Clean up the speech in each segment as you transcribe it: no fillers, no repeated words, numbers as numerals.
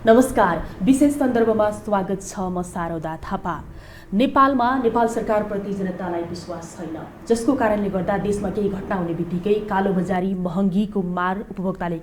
नमस्कार, विशेष सन्दर्भमा स्वागत छ। म शारदा थापा। नेपालमा नेपाल सरकारप्रति जनतालाई विश्वास छैन, जसको कारणले गर्दा देशमा केही घटना हुने बित्तिकै कालोबजारी महँगीको मार उपभोक्ताले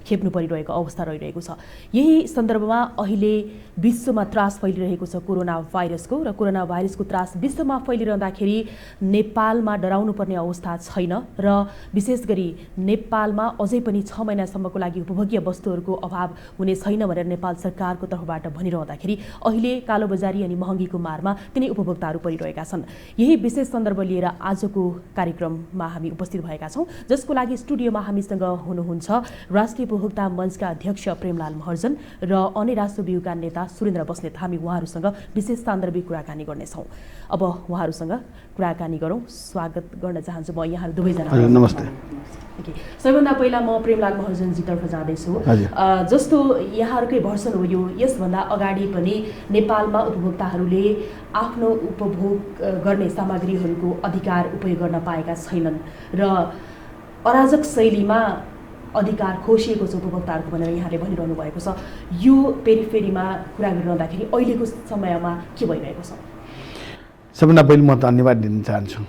खेप्नु परिरहेको अवस्था रहिरहेको छ। यही सन्दर्भमा अहिले विश्वमा त्रास फैलिरहेको छ कोरोना भाइरसको, र कोरोना भाइरसको त्रास विश्वमा फैलिरहँदाखेरि नेपालमा डराउनु पर्ने अवस्था छैन, र विशेष गरी नेपालमा अझै पनि 6 महिनासम्मको लागि उपभोग्य वस्तुहरूको अभाव हुने छैन भनेर नेपाल सरकारको तर्फबाट भनिरहँदाखेरि अहिले कालोबजारी अनि महँगीको मारमा तिनै उपभोक्ताहरू परिरहेका छन्। यही विशेष सन्दर्भ लिएर आजको कार्यक्रममा हामी उपस्थित भएका छौँ, जसको लागि स्टुडियोमा हामीसँग हुनुहुन्छ राष्ट्रिय उपभोक्ता मञ्चका अध्यक्ष प्रेमलाल महर्जन र अन्य राष्ट्रव्यूहका नेता सुरेन्द्र बस्नेत। हामी उहाँहरूसँग विशेष सान्दर्भिक कुराकानी गर्नेछौँ। अब उहाँहरूसँग कुराकानी गरौँ। स्वागत गर्न चाहन्छु म यहाँहरू दुवैजना। नमस्ते। सबैभन्दा पहिला म प्रेमलाल महर्जनजीतर्फ जाँदैछु। जस्तो यहाँहरूकै भर्सन हो यो, यसभन्दा अगाडि पनि नेपालमा उपभोक्ताहरूले आफ्नो उपभोग गर्ने सामग्रीहरूको अधिकार उपयोग गर्न पाएका छैनन् र अराजक शैलीमा अधिकार खोसिएको छ उपभोक्ताहरूको भनेर यहाँले भनिरहनु भएको छ। यो पेरिफेरीमा कुरा गरिरहँदाखेरि अहिलेको समयमा के भइरहेको छ? सबभन्दा पहिले म धन्यवाद दिन चाहन्छु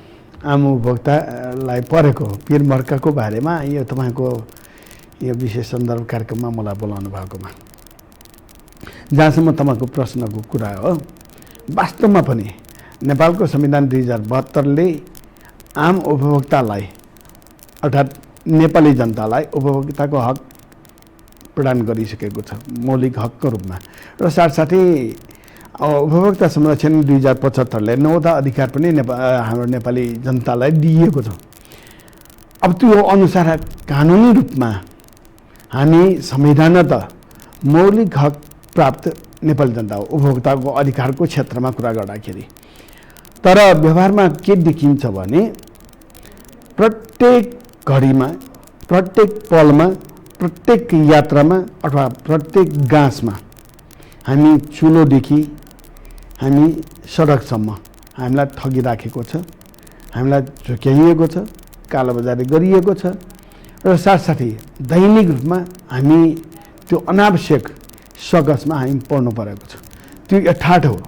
आम उपभोक्तालाई परेको पिरमर्काको बारेमा यो तपाईँको यो विशेष सन्दर्भ कार्यक्रममा मलाई बोलाउनु भएकोमा। जहाँसम्म तपाईँको प्रश्नको कुरा हो, वास्तवमा पनि नेपालको संविधान 2072ले आम उपभोक्तालाई अर्थात् नेपाली जनतालाई उपभोक्ताको हक प्रदान गरिसकेको छ मौलिक हकको रूपमा, र साथसाथै उपभोक्ता संरक्षण 2075ले 9वटा अधिकार पनि हाम्रो नेपाली जनतालाई दिएको छ। अब त्यो अनुसार कानुनी रूपमा हामी संविधानत मौलिक हक प्राप्त नेपाली जनता हो उपभोक्ताको अधिकारको क्षेत्रमा कुरा गर्दाखेरि। तर व्यवहारमा के देखिन्छ भने प्रत्येक घडीमा, प्रत्येक पलमा, प्रत्येक यात्रामा अथवा प्रत्येक गाँसमा हामी चुलोदेखि हामी सडकसम्म हामीलाई ठगिराखेको छ, हामीलाई झुक्याइएको छ, कालोबजारी गरिएको छ, र साथसाथै दैनिक रूपमा हामी त्यो अनावश्यक सकसमा हामी पर्नु परेको छ। त्यो यथार्थ हो।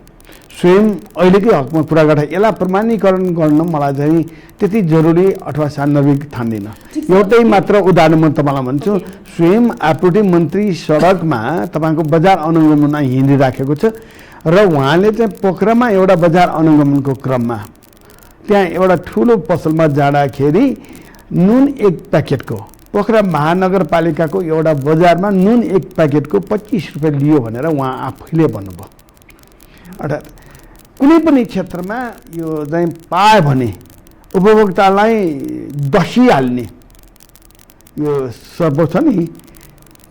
स्वयं अहिलेकै हकमा कुरा गर्दा यसलाई प्रमाणीकरण गर्न मलाई चाहिँ त्यति जरुरी अथवा सान्दर्भिक ठान्दिनँ। एउटै मात्र उदाहरण म तपाईँलाई भन्छु। स्वयं आपूर्ति मन्त्री सडकमा तपाईँको बजार अनुगमनमा हिँडिराखेको छ, र उहाँले चाहिँ पोखरामा एउटा बजार अनुगमनको क्रममा त्यहाँ एउटा ठुलो पसलमा जाँदाखेरि नुन 1 प्याकेटको, पोखरा महानगरपालिकाको एउटा बजारमा नुन 1 प्याकेटको 25 रुपियाँ लियो भनेर उहाँ आफैले भन्नुभयो। अर्थात् कुनै पनि क्षेत्रमा यो चाहिँ पायो भने उपभोक्तालाई दसिहाल्ने यो सर्प छ नि,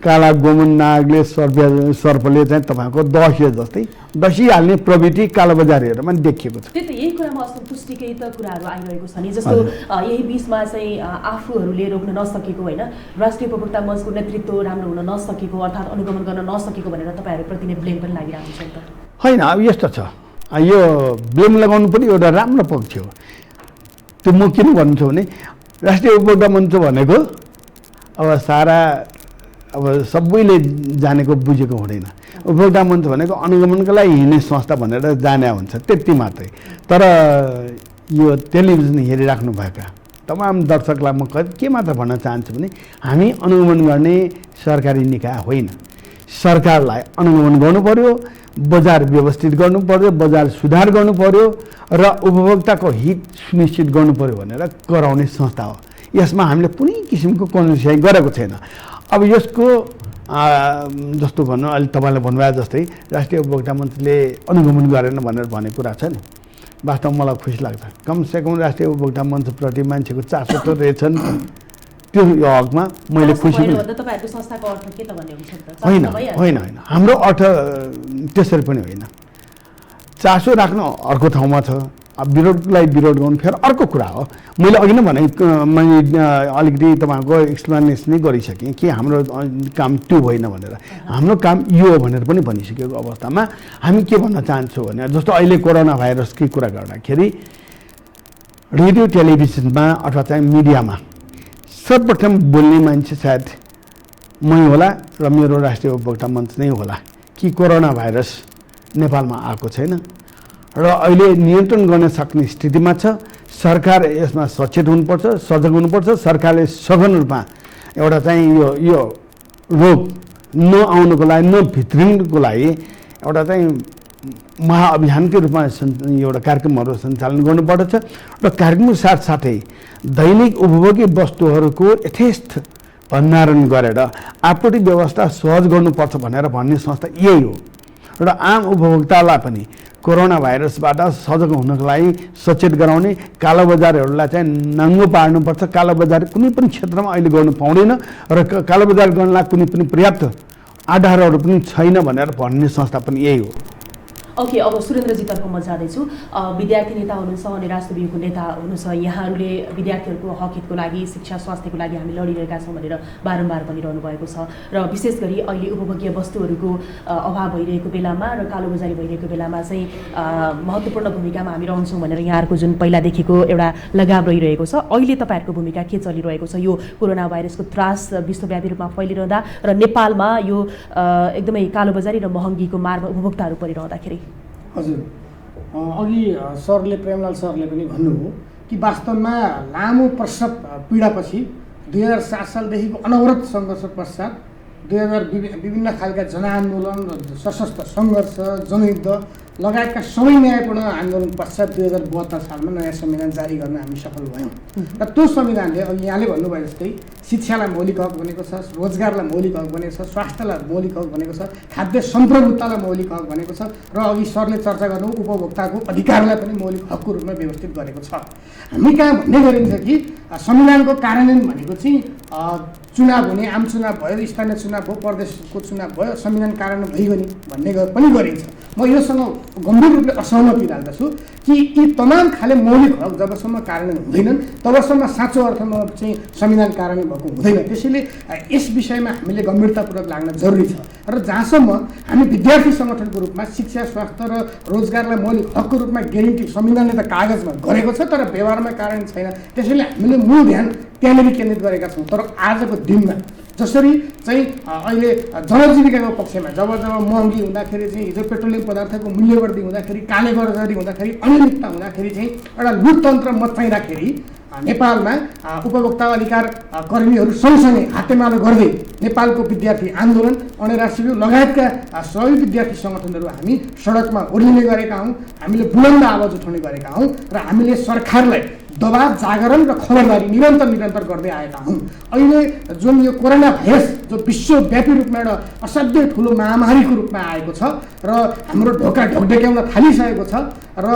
काला गोमन नागले सर्पले चाहिँ तपाईँको दस्यो जस्तै दसिहाल्ने प्रवृत्ति कालोबजारीहरूमा देखिएको छ। त्यही त, यही कुरामा असन्तुष्टिकै त कुराहरू आइरहेको छ नि। जस्तो यही बिचमा चाहिँ आफूहरूले रोक्न नसकेको, होइन, राष्ट्रिय उपभोक्ता मञ्चको नेतृत्व राम्रो हुन नसकेको अर्थात् अनुगमन गर्न नसकेको भनेर तपाईँहरूप्रति नै ब्लेम पनि लागिरहेको छ त? होइन, अब यस्तो छ, यो ब्लेम लगाउनु पनि एउटा राम्रो पक्ष हो। त्यो म किन भन्छु भने राष्ट्रिय उपभोक्ता मञ्च भनेको अब सारा अब सबैले जानेको बुझेको हुँदैन। उपभोक्ता मञ्च भनेको अनुगमनका लागि हिँड्ने संस्था भनेर जाने हुन्छ, त्यति मात्रै। तर यो टेलिभिजन हेरिराख्नुभएका तमाम दर्शकलाई म के मात्र भन्न चाहन्छु भने हामी अनुगमन गर्ने सरकारी निकाय होइन। सरकारलाई अनुगमन गर्नु पर्यो, बजार व्यवस्थित गर्नु पर्यो, बजार सुधार गर्नु पर्यो, र उपभोक्ताको हित सुनिश्चित गर्नु पर्यो भनेर गराउने संस्था हो। यसमा हामीले कुनै किसिमको कन्जुसियाइ गरेको छैन। अब यसको जस्तो भन्नु अहिले तपाईँले भन्नुभयो जस्तै राष्ट्रिय उपभोक्ता मञ्चले अनुगमन गरेन भनेर भनेको कुरा छ नि, वास्तवमा मलाई खुसी लाग्छ। कमसेकम राष्ट्रिय उपभोक्ता मञ्चप्रति मान्छेको चासो त रहेछन्, त्यो यो हकमा मैले खुसी होइन। होइन, हाम्रो अर्थ त्यसरी पनि होइन। चासो राख्न अर्को ठाउँमा छ, विरोधलाई विरोध गर्नु फेरि अर्को कुरा हो। मैले अघि नै भने मैले अलिकति तपाईँको एक्सप्लेनेसन नै गरिसकेँ कि हाम्रो काम त्यो होइन भनेर। हाम्रो काम यो हो भनेर पनि भनिसकेको अवस्थामा हामी के भन्न चाहन्छौँ भने जस्तो अहिले कोरोना भाइरसकै कुरा गर्दाखेरि रेडियो टेलिभिजनमा अथवा चाहिँ मिडियामा सर्वप्रथम बोल्ने मान्छे सायद मै होला र मेरो राष्ट्रिय उपभोक्ता मञ्च नै होला कि कोरोना भाइरस नेपालमा आएको छैन र अहिले नियन्त्रण गर्न सक्ने स्थितिमा छ। सरकार यसमा सचेत हुनुपर्छ, सजग हुनुपर्छ। सरकारले सघन रूपमा एउटा चाहिँ यो रोग नआउनुको लागि, नभित्रिनुको लागि एउटा चाहिँ महाअभियानकै रूपमा एउटा कार्यक्रमहरू सञ्चालन गर्नुपर्दछ र कार्यक्रमको साथसाथै दैनिक उपभोग्य वस्तुहरूको यथेष्ट भण्डारण गरेर आपूर्ति व्यवस्था सहज गर्नुपर्छ भनेर भन्ने संस्था यही हो र आम उपभोक्तालाई पनि कोरोना भाइरसबाट सजग हुनको लागि सचेत गराउने, कालोबजारहरूलाई चाहिँ नाङ्गो पार्नुपर्छ। कालोबजार कुनै पनि क्षेत्रमा अहिले गर्नु पाउँदैन र कालोबजार गर्नलाई कुनै पनि पर्याप्त आधारहरू पनि छैन भनेर भन्ने संस्था पनि यही हो। ओके, अब सुरेन्द्रजीतर्फ म जाँदैछु। विद्यार्थी नेता हुनुहुन्छ अनि राष्ट्रवियोगको नेता हुनुहुन्छ। यहाँहरूले विद्यार्थीहरूको हक हितको लागि, शिक्षा स्वास्थ्यको लागि हामी लडिरहेका छौँ भनेर बारम्बार भनिरहनु भएको छ र विशेष गरी अहिले उपभोग्य वस्तुहरूको अभाव भइरहेको बेलामा र कालोबजारी भइरहेको बेलामा चाहिँ महत्त्वपूर्ण भूमिकामा हामी रहन्छौँ भनेर यहाँहरूको जुन पहिलादेखिको एउटा लगाव रहिरहेको छ। अहिले तपाईँहरूको भूमिका के चलिरहेको छ? यो कोरोना भाइरसको त्रास विश्वव्यापी रूपमा फैलिरहँदा र नेपालमा यो एकदमै कालोबजारी र महँगीको मारमा उपभोक्ताहरू परिरहँदाखेरि? हजुर, अघि सरले, प्रेमलाल सरले पनि भन्नुभयो कि वास्तवमा लामो प्रसव पीडापछि 2007 सालदेखिको अनवरत सङ्घर्ष पश्चात विभिन्न खालका जनआन्दोलन, सशस्त्र सङ्घर्ष, जनयुद्ध लगायतका सबै न्यायपूर्ण आन्दोलन पश्चात 2072 सालमा नयाँ संविधान जारी गर्न हामी सफल भयौँ र त्यो संविधानले अघि यहाँले भन्नुभयो जस्तै शिक्षालाई मौलिक हक भनेको छ, रोजगारलाई मौलिक हक भनेको छ, स्वास्थ्यलाई मौलिक हक भनेको छ, खाद्य सम्प्रभुतालाई मौलिक हक भनेको छ र अघि सरले चर्चा गर्नु उपभोक्ताको अधिकारलाई पनि मौलिक हकको रूपमा व्यवस्थित गरेको छ। हामी कहाँ भन्ने गरिन्छ कि संविधानको कार्यान्वयन भनेको चाहिँ चुनाव हुने, आम चुनाव भयो, स्थानीय चुनाव भयो, प्रदेशको चुनाव भयो, संविधान कार्यान्वयन भइगयो नि भन्ने पनि गरिन्छ। म योसँग गम्भीर रूपले असहमति राख्दछु कि यी तमाम खाले मौलिक हक जबसम्म कार्यान्वयन हुँदैनन् तबसम्म साँचो अर्थमा चाहिँ संविधान कार्यान्वयन भएको हुँदैन। त्यसैले यस विषयमा हामीले गम्भीरतापूर्वक लाग्न जरुरी छ र जहाँसम्म हामी विद्यार्थी सङ्गठनको रूपमा शिक्षा, स्वास्थ्य र रोजगारलाई मौलिक हकको रूपमा ग्यारेन्टी संविधानले त कागजमा गरेको छ तर व्यवहारमा कार्यान्वयन छैन। त्यसैले हामीले मूल ध्यान त्यहाँनिर केन्द्रित गरेका छौँ। तर आजको दिनमा जसरी चाहिँ अहिले जनजीविकाको पक्षमा जब महँगी हुँदाखेरि चाहिँ हिजो पेट्रोलियम पदार्थको मूल्यवृद्धि हुँदाखेरि, कालेबजारी हुँदाखेरि, अनियमितता हुँदाखेरि चाहिँ एउटा लुटतन्त्र मच्चाइँदाखेरि नेपालमा उपभोक्ता अधिकार कर्मीहरू सँगसँगै हातेमालो गर्दै नेपालको विद्यार्थी आन्दोलन, अनेराश्री लगायतका सबै विद्यार्थी सङ्गठनहरू हामी सडकमा ओर्लिने गरेका हौँ। हामीले बुलन्द आवाज उठाउने गरेका हौँ र हामीले सरकारलाई दबाव, जागरण र खबरदारी निरन्तर गर्दै आएका हौँ। अहिले जुन यो कोरोना भाइरस जो विश्वव्यापी रूपमा एउटा असाध्यै ठुलो महामारीको रूपमा आएको छ र हाम्रो ढोका ढकढक्याउन थालिसकेको छ र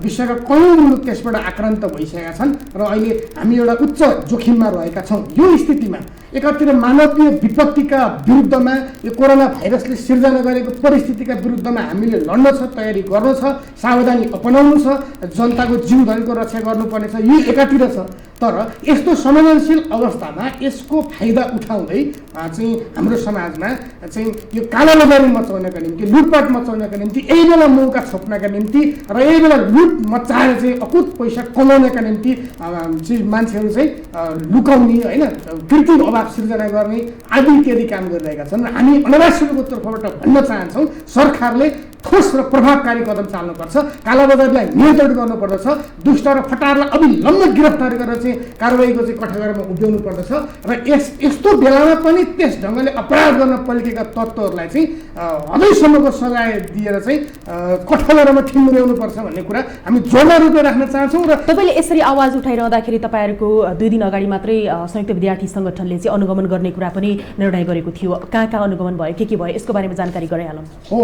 विश्वका कयौँ मुलुक त्यसबाट आक्रान्त भइसकेका छन् र अहिले हामी एउटा उच्च जोखिममा रहेका छौँ। यो स्थितिमा एकातिर मानवीय विपत्तिका विरुद्धमा, यो कोरोना भाइरसले सिर्जना गरेको परिस्थितिका विरुद्धमा हामीले लड्न छ, तयारी गर्न छ, सावधानी अपनाउनु छ, जनताको जीव धनको रक्षा गर्नुपर्ने छ। यो एकातिर छ। तर यस्तो संवेदनशील अवस्थामा यसको फाइदा उठाउँदै चाहिँ हाम्रो समाजमा चाहिँ यो कालोबजारी मचाउनका निम्ति, लुटपाट मचाउनका निम्ति, यही बेला मौका छोप्नका निम्ति र यही बेला लुट मचाएर चाहिँ अकुत पैसा कमाउनका निम्ति मान्छेहरू चाहिँ लुकाउने, होइन, कृत्रिम अभाव सिर्जना गर्ने आदि इत्यादि काम गरिरहेका छन्। र हामी अनराष्ट्रियको तर्फबाट भन्न चाहन्छौँ सरकारले ठोस र प्रभावकारी कदम चाल्नुपर्छ, कालोबजारीलाई नियन्त्रण गर्नुपर्दछ, दुष्ट र फटारलाई अविलम्ब गिरफ्तार गरेर चाहिँ कारबाहीको चाहिँ कठघरामा उभ्याउनु पर्दछ र यस्तो बेलामा पनि त्यस ढङ्गले अपराध गर्न पल्टेका तत्त्वहरूलाई चाहिँ हदैसम्मको सजाय दिएर चाहिँ कठघरामा ठिम्ब्याउनु पर्छ भन्ने कुरा हामी जोडदार रूपले राख्न चाहन्छौँ। र तपाईँले यसरी आवाज उठाइरहँदाखेरि तपाईँहरूको 2 दिन अगाडि मात्रै संयुक्त विद्यार्थी सङ्गठनले चाहिँ अनुगमन गर्ने कुरा पनि निर्णय गरेको थियो। कहाँ अनुगमन भयो, के भयो, यसको बारेमा जानकारी गराइहालौँ। हो,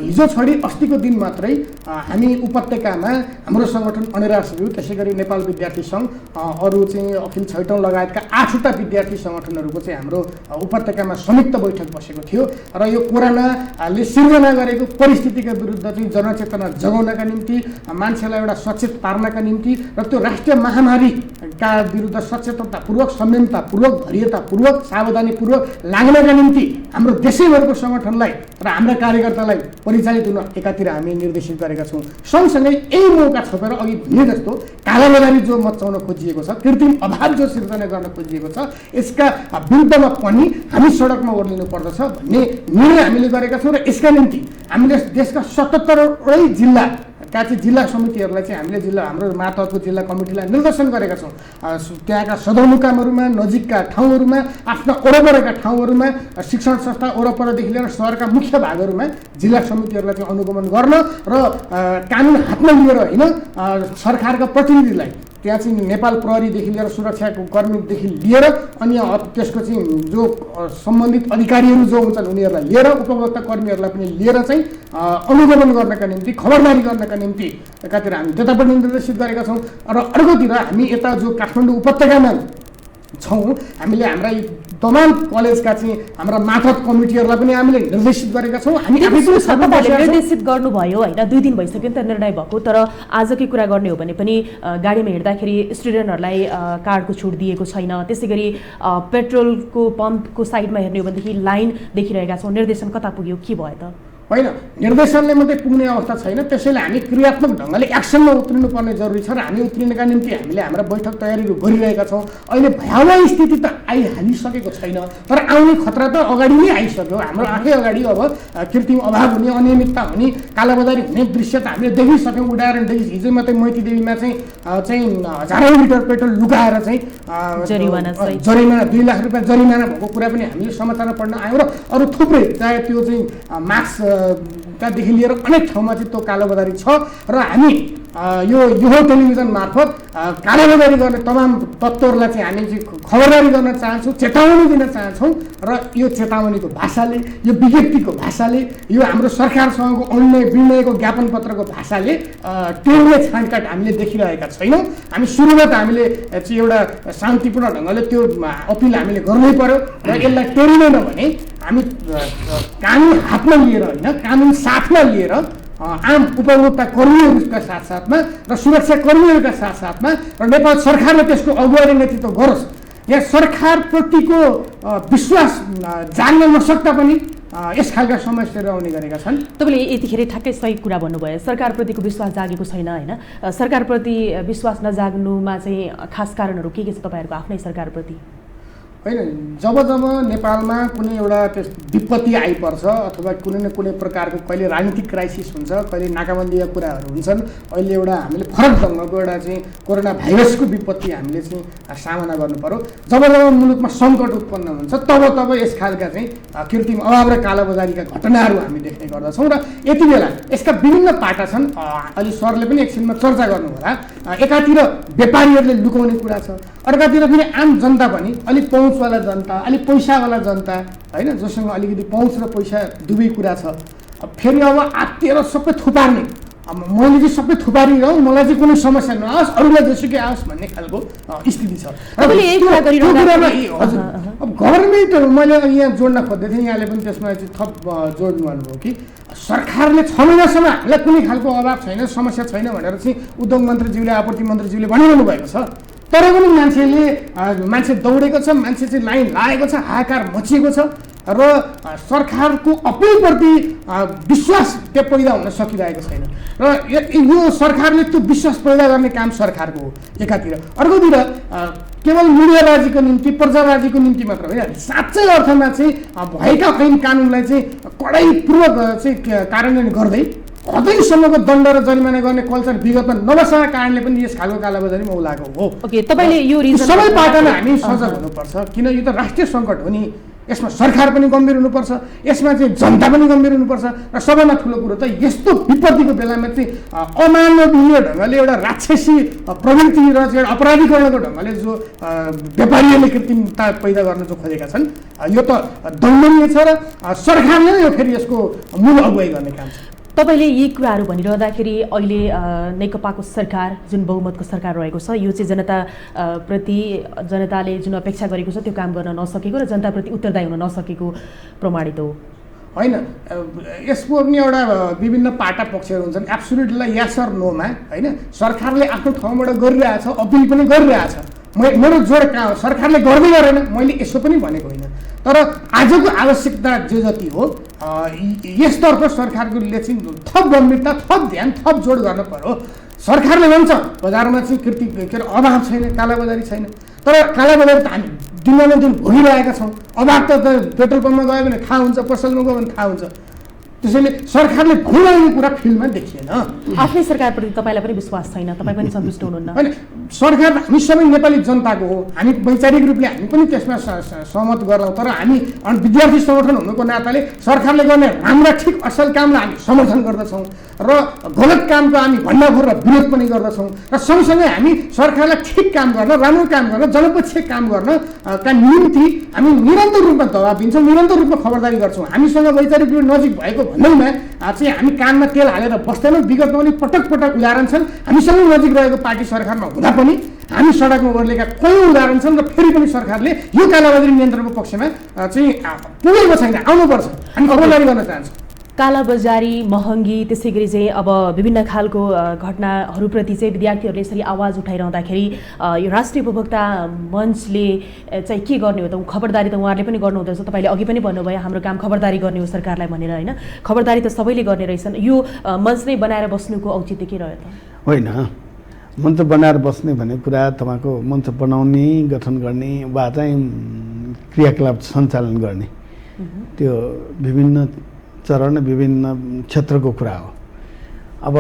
हिजो छोडी अस्तिको दिन मात्रै हामी उपत्यकामा हाम्रो सङ्गठन अनेराश्री, त्यसै गरी नेपाल विद्यार्थी सङ्घ, अरू चाहिँ अखिल छैटौँ लगायतका 8वटा विद्यार्थी सङ्गठनहरूको चाहिँ हाम्रो उपत्यकामा संयुक्त बैठक बसेको थियो र यो कोरोनाले सिर्जना गरेको परिस्थितिका विरुद्ध चाहिँ जनचेतना जगाउनका निम्ति, मान्छेलाई एउटा सचेत पार्नका निम्ति र त्यो राष्ट्रिय महामारीका विरुद्ध सचेतनतापूर्वक, संयमतापूर्वक, धैर्यतापूर्वक, सावधानीपूर्वक लाग्नका निम्ति हाम्रो देशैभरको सङ्गठनलाई र हाम्रा कार्यकर्तालाई परिचालित हुन एकातिर हामी निर्देशित गरेका छौँ। सँगसँगै यही मौका छोपेर अघि भने जस्तो कालाबजारी जो मचाउन खोजिएको छ, कृत्रिम अभाव जो सिर्जना गर्न खोजिएको छ, यसका विरुद्धमा पनि हामी सडकमा ओर्लिनु पर्दछ भन्ने निर्णय हामीले गरेका छौँ। र यसका निम्ति हामीले देशका 77वटै जिल्लाका चाहिँ जिल्ला समितिहरूलाई चाहिँ हामीले हाम्रो मातहतको जिल्ला कमिटीलाई निर्देशन गरेका छौँ। त्यहाँका सदरमुकामहरूमा, नजिकका ठाउँहरूमा, आफ्ना वरपरका ठाउँहरूमा, शिक्षण संस्था वरपरदेखि लिएर सहरका मुख्य भागहरूमा जिल्ला समितिहरूलाई चाहिँ अनुगमन गर्न र कानुन हातमा लिएर होइन सरकारका प्रतिनिधिलाई त्यहाँ चाहिँ नेपाल प्रहरीदेखि लिएर सुरक्षाको कर्मीदेखि लिएर अनि त्यसको चाहिँ जो सम्बन्धित अधिकारीहरू जो हुन्छन् उनीहरूलाई लिएर उपभोक्ता कर्मीहरूलाई पनि लिएर चाहिँ अनुगमन गर्नका निम्ति, खबरदारी गर्नका निम्ति एकातिर हामी त्यता पनि निर्देशित गरेका छौँ। र अर्कोतिर हामी यता जो काठमाडौँ उपत्यकामा छौँ, हामीले हाम्रा तमाम कलेजका चाहिँ हाम्रा मातहत कमिटीहरूलाई पनि हामीले निर्देशित गरेका छौँ। हामी निर्देशित गर्नुभयो होइन, 2 दिन भइसक्यो नि त निर्णय भएको, तर आजकै कुरा गर्ने हो भने पनि गाडीमा हिँड्दाखेरि स्टुडेन्टहरूलाई कार्डको छुट दिएको छैन। त्यसै गरी पेट्रोलको पम्पको साइडमा हेर्ने हो भनेदेखि लाइन देखिरहेका छौँ। निर्देशन कता पुग्यो, के भयो त? होइन, निर्देशनले मात्रै पुग्ने अवस्था छैन। त्यसैले हामी क्रियात्मक ढङ्गले एक्सनमा उत्रिनु पर्ने जरुरी छ र हामी उत्रिनका निम्ति हामीले हाम्रा बैठक तयारीहरू गरिरहेका छौँ। अहिले भयावह स्थिति त आइहालिसकेको छैन, तर आउने खतरा त अगाडि नै आइसक्यो। हाम्रो आँखै अगाडि अब कृत्रिम अभाव हुने, अनियमितता हुने, कालाबजारी हुने दृश्य त हामीले देखिसक्यौँ। उदाहरणदेखि हिजो मात्रै मैतीदेवीमा चाहिँ हजारौँ लिटर पेट्रोल लुकाएर चाहिँ जरिमाना 2 लाख रुपियाँ जरिमाना भएको कुरा पनि हामीले समाचारमा पढ्न आयौँ। र अरू थुप्रै चाहे त्यो चाहिँ मास्क कादेखि लिएर अनेक ठाउँमा चाहिँ त्यो कालोबजारी छ। र हामी यो टेलिभिजन मार्फत कालोबजारी गर्ने तमाम तत्त्वहरूलाई चाहिँ हामी चाहिँ खबरदारी गर्न चाहन्छौँ, चेतावनी दिन चाहन्छौँ। र यो चेतावनीको भाषाले, यो विज्ञप्तिको भाषाले, यो हाम्रो सरकारसँगको विनिमयको ज्ञापन पत्रको भाषाले टेर्ने छानकाट हामीले देखिरहेका छैनौँ। हामी सुरुमा त हामीले चाहिँ एउटा शान्तिपूर्ण ढङ्गले त्यो अपिल हामीले गर्नै पर्यो र यसलाई टेरिँदैन भने हामी कानुन हातमा लिएर होइन, कानुन साथमा लिएर आम उपभोक्ता कर्मीहरूका साथसाथमा र सुरक्षा कर्मीहरूका साथसाथमा र नेपाल सरकारले त्यसको अगुवाई नेतृत्व गरोस्। यहाँ सरकारप्रतिको विश्वास जान्न नसक्दा पनि यस खालका समस्याहरू आउने गरेका छन्। तपाईँले यतिखेर ठ्याक्कै सही कुरा भन्नुभयो, सरकारप्रतिको विश्वास जागेको छैन होइन। सरकारप्रति विश्वास नजाग्नुमा चाहिँ खास कारणहरू के छ तपाईँहरूको आफ्नै सरकारप्रति? होइन, जब नेपालमा कुनै एउटा विपत्ति आइपर्छ अथवा कुनै न कुनै प्रकारको कहिले राजनीतिक क्राइसिस हुन्छ, कहिले नाकाबन्दीका कुराहरू हुन्छन्, अहिले एउटा हामीले फरक ढङ्गको एउटा चाहिँ कोरोना भाइरसको विपत्ति हामीले चाहिँ सामना गर्नु पर्यो। जब मुलुकमा सङ्कट उत्पन्न हुन्छ तब यस खालका चाहिँ कृत्रिम अभाव र कालोबजारीका घटनाहरू हामी देख्ने गर्दछौँ। र यति बेला यसका विभिन्न पाटा छन्। अहिले सरले पनि एकछिनमा चर्चा गर्नु होला। एकातिर व्यापारीहरूले लुकाउने कुरा छ, अर्कातिर फेरि आम जनता पनि अलिक पहुँचवाला जनता, अलिक पैसावाला जनता होइन, जोसँग अलिकति पहुँच र पैसा दुवै कुरा छ, फेरि अब आत्तिएर सबै थुपार्ने, मैले चाहिँ सबै थुपारिरहँ, मलाई चाहिँ कुनै समस्या नआओस्, अरूलाई जेसुकै आओस् भन्ने खालको स्थिति छ। हजुर, अब गभर्मेन्ट मैले यहाँ जोड्न खोज्दै थिएँ, यहाँले पनि त्यसमा चाहिँ थप जोड्नु भन्नुभयो कि सरकारले 6 महिनासम्म हामीलाई कुनै खालको अभाव छैन, समस्या छैन भनेर चाहिँ उद्योग मन्त्रीज्यूले, आपूर्ति मन्त्रीज्यूले भनिरहनु भएको छ। तर पनि मान्छे दौडेको छ, मान्छे चाहिँ लाइन लागेको छ, हाहाकार मचिएको छ र सरकारको अपिलप्रति विश्वास त्यो पैदा हुन सकिरहेको छैन। र यो सरकारले त्यो विश्वास पैदा गर्ने काम सरकारको हो एकातिर। अर्कोतिर केवल मिडियाबाजीको निम्ति, प्रजाबाजीको निम्ति मात्र होइन, साँच्चै अर्थमा चाहिँ भएका ऐन कानुनलाई चाहिँ कडाइपूर्वक चाहिँ कार्यान्वयन गर्दै हदैसम्मको दण्ड र जरिमाना गर्ने कल्चर विगतमा नबसेका कारणले पनि यस खालको कालाबजारीमा उलाएको हो। तपाईँले यो सबै पाटामा हामी सजग हुनुपर्छ, किन यो त राष्ट्रिय सङ्कट हो नि। यसमा सरकार पनि गम्भीर हुनुपर्छ, यसमा चाहिँ जनता पनि गम्भीर हुनुपर्छ। र सबैभन्दा ठुलो कुरो त यस्तो विपत्तिको बेलामा चाहिँ अमानवीय ढङ्गले एउटा राक्षसी प्रवृत्ति र चाहिँ अपराधीकरणको ढङ्गले जो व्यापारीहरूले कृत्रिमता पैदा गर्न जो खोजेका छन्, यो त दण्डनीय छ र सरकारले नै यो फेरि यसको मूल अगुवाई गर्ने काम छ। तपाईँले यी कुराहरू भनिरहँदाखेरि अहिले नेकपाको सरकार जुन बहुमतको सरकार रहेको छ, यो चाहिँ जनताले जुन अपेक्षा गरेको छ त्यो काम गर्न नसकेको र जनताप्रति उत्तरदायी हुन नसकेको प्रमाणित हो होइन। यसको पनि एउटा विभिन्न पाटा पक्षहरू हुन्छन्। एब्सोल्युटली यस अर नोमा होइन, सरकारले आफ्नो ठाउँबाट गरिरहेछ, अपिल पनि गरिरहेछ, मेरो जोड कहाँ हो, सरकारले गर्दै गरेन, मैले यसो पनि भनेको होइन। तर आजको आवश्यकता जो जति हो यसतर्फ सरकारले चाहिँ थप गम्भीरता, थप ध्यान, थप जोड गर्नु पर्यो। सरकारले भन्छ बजारमा चाहिँ के अरे अभाव छैन, कालाबजारी छैन, तर कालाबजारी त हामी दिनमा दिन भोगिरहेका छौँ। अभाव त पेट्रोल पम्पमा गयो भने थाहा हुन्छ, पसलमा गयो भने थाहा हुन्छ। त्यसैले सरकारले भनिरहेको कुरा फिल्डमा देखिएन। आफ्नै सरकारप्रति तपाईँलाई पनि विश्वास छैन, तपाईँ पनि सन्तुष्ट हुनुहुन्न? होइन, सरकार हामी सबै नेपाली जनताको हो, हामी वैचारिक रूपले हामी पनि त्यसमा सहमत गर्छौँ। तर हामी विद्यार्थी सङ्गठन हुनुको नाताले सरकारले गर्ने राम्रा ठिक असल कामलाई हामी समर्थन गर्दछौँ र गलत कामको हामी भण्डाफोर र विरोध पनि गर्दछौँ। र सँगसँगै हामी सरकारलाई ठिक काम गर्न, राम्रो काम गर्न, जनपक्षीय काम गर्नका निम्ति हामी निरन्तर रूपमा दबाब दिन्छौँ, निरन्तर रूपमा खबरदारी गर्छौँ। हामीसँग वैचारिक रूपले नजिक भएको भन्दैमा चाहिँ हामी कानमा तेल हालेर बस्दैनौँ। विगतमा पनि पटक पटक उदाहरण छन्। हामीसँग नजिक रहेको पार्टी सरकारमा हुँदा पनि हामी सडकमा ओर्लेका कयौँ उदाहरण छन्। र फेरि पनि सरकारले यो कालाबजारी नियन्त्रणको पक्षमा चाहिँ पुगेको छैन, आउनुपर्छ। हामी खबरदारी गर्न चाहन्छौँ। कालाबजारी, महँगी, त्यसै गरी चाहिँ अब विभिन्न खालको घटनाहरूप्रति चाहिँ विद्यार्थीहरूले यसरी आवाज उठाइरहँदाखेरि यो राष्ट्रिय उपभोक्ता मञ्चले चाहिँ के गर्ने हो त? खबरदारी त उहाँहरूले पनि गर्नुहुँदो रहेछ, तपाईँले अघि पनि भन्नुभयो हाम्रो काम खबरदारी गर्ने हो सरकारलाई भनेर, होइन? खबरदारी त सबैले गर्ने रहेछन्। यो मञ्च नै बनाएर बस्नुको औचित्य के रह्यो त? होइन, मञ्च बनाएर बस्ने भन्ने कुरा तपाईँको मञ्च बनाउने, गठन गर्ने वा चाहिँ क्रियाकलाप सञ्चालन गर्ने त्यो विभिन्न चरण, विभिन्न क्षेत्रको कुरा हो। अब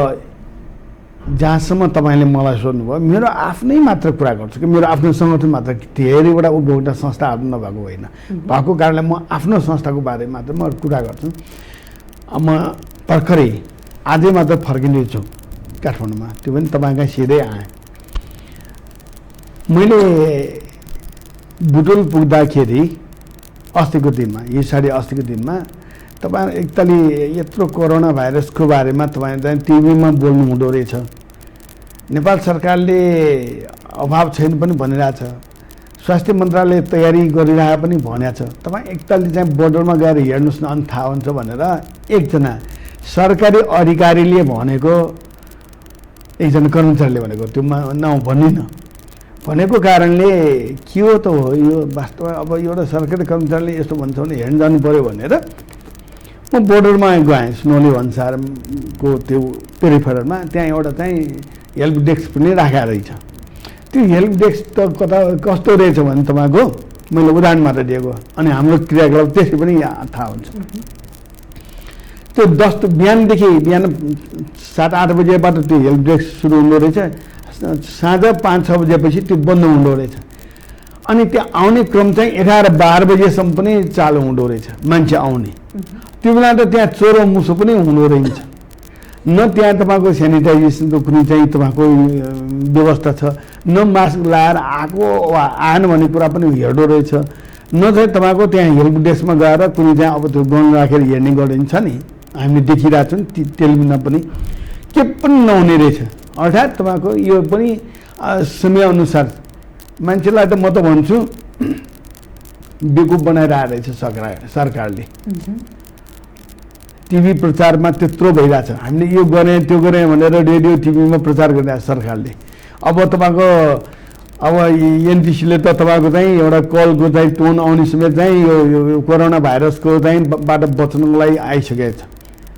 जहाँसम्म तपाईँले मलाई सोध्नुभयो, मेरो आफ्नै मात्र कुरा गर्छु कि मेरो आफ्नो सङ्गठन मात्र, धेरैवटा उपभोक्ता संस्थाहरू नभएको होइन, भएको कारणले म आफ्नो संस्थाको बारेमा मात्र म कुरा गर्छु। म भर्खरै आजै मात्र फर्किँदैछु काठमाडौँमा, त्यो पनि तपाईँकै सिधै आएँ। मैले बुटोल पुग्दाखेरि अस्तिको दिनमा, यो साढे अस्तिको दिनमा तपाईँ एकतालि यत्रो कोरोना भाइरसको बारेमा तपाईँ चाहिँ टिभीमा बोल्नु हुँदो रहेछ। नेपाल सरकारले अभाव छैन पनि भनिरहेछ, स्वास्थ्य मन्त्रालयले तयारी गरिरहेको पनि भनेको छ। तपाईँ एकतालि चाहिँ बोर्डरमा गएर हेर्नुहोस् न, अनि थाहा हुन्छ भनेर एकजना सरकारी अधिकारीले भनेको, एकजना कर्मचारीले भनेको, त्यो भन्दिनँ भनेको कारणले के हो त हो यो वास्तवमा। अब एउटा सरकारी कर्मचारीले यस्तो भन्छ भने हेर्न जानु पऱ्यो भनेर म बोर्डरमा गएँ। सुनौली भन्सारको त्यो पेरिफेरलमा त्यहाँ एउटा चाहिँ हेल्प डेस्क पनि राखेको रहेछ। त्यो हेल्प डेस्क त कस्तो रहेछ भने तपाईँको मैले उदाहरण मात्र दिएको, अनि हाम्रो क्रियाकलाप त्यसै पनि थाहा हुन्छ। त्यो बिहानदेखि बिहान 7-8 बजेबाट त्यो हेल्प डेस्क सुरु हुँदो रहेछ, साँझ 5-6 बजेपछि त्यो बन्द हुँदो रहेछ। अनि त्यो आउने क्रम चाहिँ 11-12 बजेसम्म पनि चालु हुँदो रहेछ, मान्छे आउने। त्यो बेला त त्यहाँ चोरो मुसो पनि हुँदो रहेछ, न त्यहाँ तपाईँको सेनिटाइजेसनको कुनै चाहिँ तपाईँको व्यवस्था छ, न मास्क लगाएर आएको वा आएन भन्ने कुरा पनि हेर्दो रहेछ, न चाहिँ तपाईँको त्यहाँ हेल्प डेस्कमा गएर कुनै चाहिँ अब त्यो गन राखेर हेर्ने गरिन्छ नि, हामीले देखिरहेको छौँ टेलिभिजनमा पनि, के पनि नहुने रहेछ। अर्थात् तपाईँको यो पनि समयअनुसार मान्छेलाई त म त भन्छु बेकुफ बनाइरहेको रहेछ सरकारले। टिभी प्रचारमा त्यत्रो भइरहेछ, हामीले यो गरेँ त्यो गरेँ भनेर रेडियो टिभीमा प्रचार गरिरहेको सरकारले। अब तपाईँको अब एनटिसीले त तपाईँको चाहिँ एउटा कलको चाहिँ टोन आउने समेत चाहिँ यो कोरोना भाइरसको चाहिँ बाट बच्नको लागि आइसकेको छ,